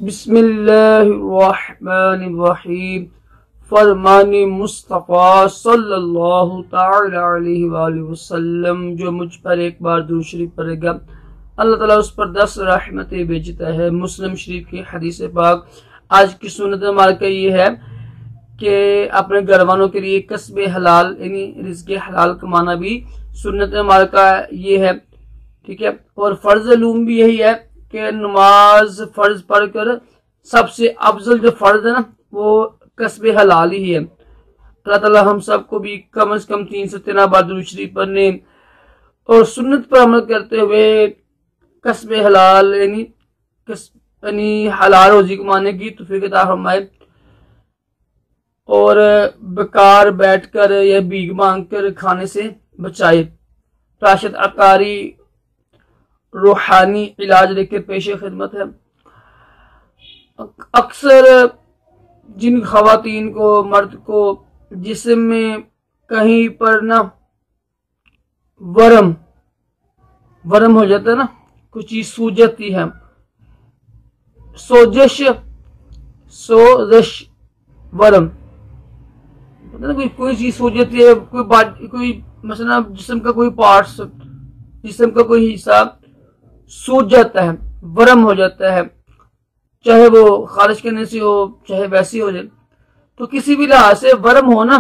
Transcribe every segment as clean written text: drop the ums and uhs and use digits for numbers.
بسم اللہ الرحمن الرحیم۔ فرمان مصطفیٰ صلی اللہ تعالی علیہ وآلہ وسلم جو مجھ پر ایک بار درود شریف پڑھے گا اللہ تعالیٰ اس پر 10 رحمتیں بھیجتا ہے۔ مسلم شریف کی حدیث پاک۔ آج کی سنت ہمارے کا یہ ہے کہ اپنے گھر والوں کے لیے کسب حلال یعنی رزق حلال کمانا بھی سنت ہمارے کا یہ ہے، ٹھیک ہے۔ اور فرض علوم بھی یہی ہے کہ نماز فرض پڑھ کر سب سے افضل جو فرض ہے نا وہ کسب حلال ہی ہے۔ اللہ تعالیٰ ہم سب کو بھی کم از کم 3 سے 13 بار درود شریف پڑھنے اور سنت پر عمل کرتے ہوئے کسب حلال یعنی حلال روزی کمانے کی توفیق عطا فرمائے، اور بیکار بیٹھ کر یا بھیک مانگ کر کھانے سے بچائے۔ راشد عطاری روحانی علاج لے کے پیش خدمت ہے۔ اکثر جن خواتین کو مرد کو جسم میں کہیں پر نا ورم ہو جاتا ہے نا، کچھ چیز سوج جاتی ہے، سوزش ورم، کوئی چیز سوج جاتی ہے، کوئی مثلا جسم کا کوئی پارٹس، جسم کا کوئی حصہ سوج جاتا ہے، ورم ہو جاتا ہے، چاہے وہ خارج کرنے سے ہو چاہے ویسی ہو جائے، تو کسی بھی لحاظ سے ورم ہو نا،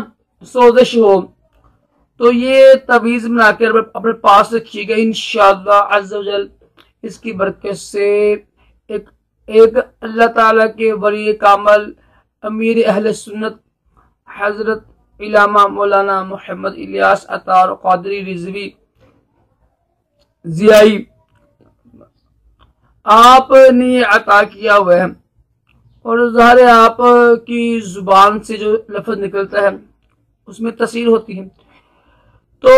سوزش ہو، تو یہ تعویذ بنا کر اپنے پاس رکھیے گا انشاءاللہ عز و جل۔ اس کی برکت سے ایک اللہ تعالیٰ کے ولی کامل امیر اہل سنت حضرت علامہ مولانا محمد الیاس عطار قادری رضوی ضیائی آپ نے عطا کیا ہوا ہے، اور ظاہر ہے آپ کی زبان سے جو لفظ نکلتا ہے اس میں تاثیر ہوتی ہے، تو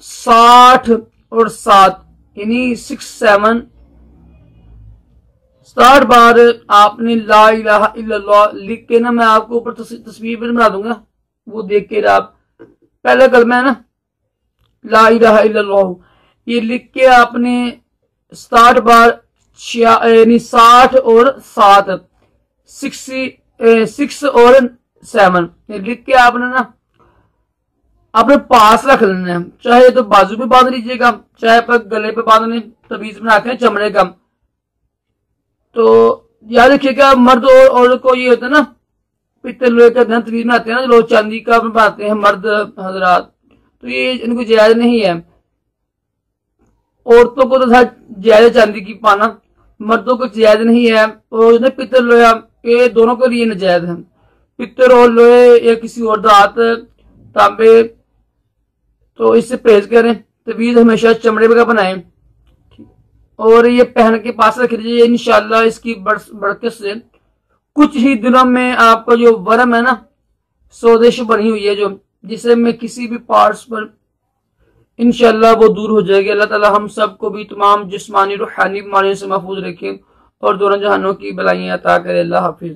60 اور 7 یعنی 60 بار آپ نے لا الہ الا اللہ لکھ کے نا، میں آپ کو اوپر تصویر بھی بنا دوں گا، وہ دیکھ کے آپ پہلا کلمہ ہے نا لا الہ الا اللہ، یہ لکھ کے آپ نے 60 بار یعنی 60 اور 7 6 اور 7 لکھ کے آپ نے نا اپنے پاس رکھ لینا ہے، چاہے تو بازو پہ باندھ لیجیے گا، چاہے پر گلے پہ باندھ لیں، تعویذ بنا کے چمڑے کا۔ تو یاد رکھیے گا مرد اور عورت کو یہ ہوتا ہے نا پتل لوہے کا تعویذ بناتے ہیں نا، لوگ چاندی کا بناتے ہیں مرد حضرات، تو یہ ان کو جائز نہیں ہے۔ عورتوں کو تو جائز چاندی کی پانا، مردوں کو جائز نہیں ہے، اور پتل لوہا یہ دونوں کے لیے ناجائز ہے۔ پتل اور لوہے یا کسی اور دھات تانبے تو اس سے پرہیز کریں، تعویذ ہمیشہ چمڑے کا بنائیں، اور یہ پہن کے پاس رکھ لیجیے انشاءاللہ۔ اس کی برکت سے کچھ ہی دنوں میں آپ کا جو ورم ہے نا، سوزش بنی ہوئی ہے جو جسم میں کسی بھی پارٹس پر، انشاءاللہ وہ دور ہو جائے گی۔ اللہ تعالی ہم سب کو بھی تمام جسمانی روحانی بیماریوں سے محفوظ رکھیں اور دونوں جہانوں کی بلائیاں عطا کرے۔ اللہ حافظ۔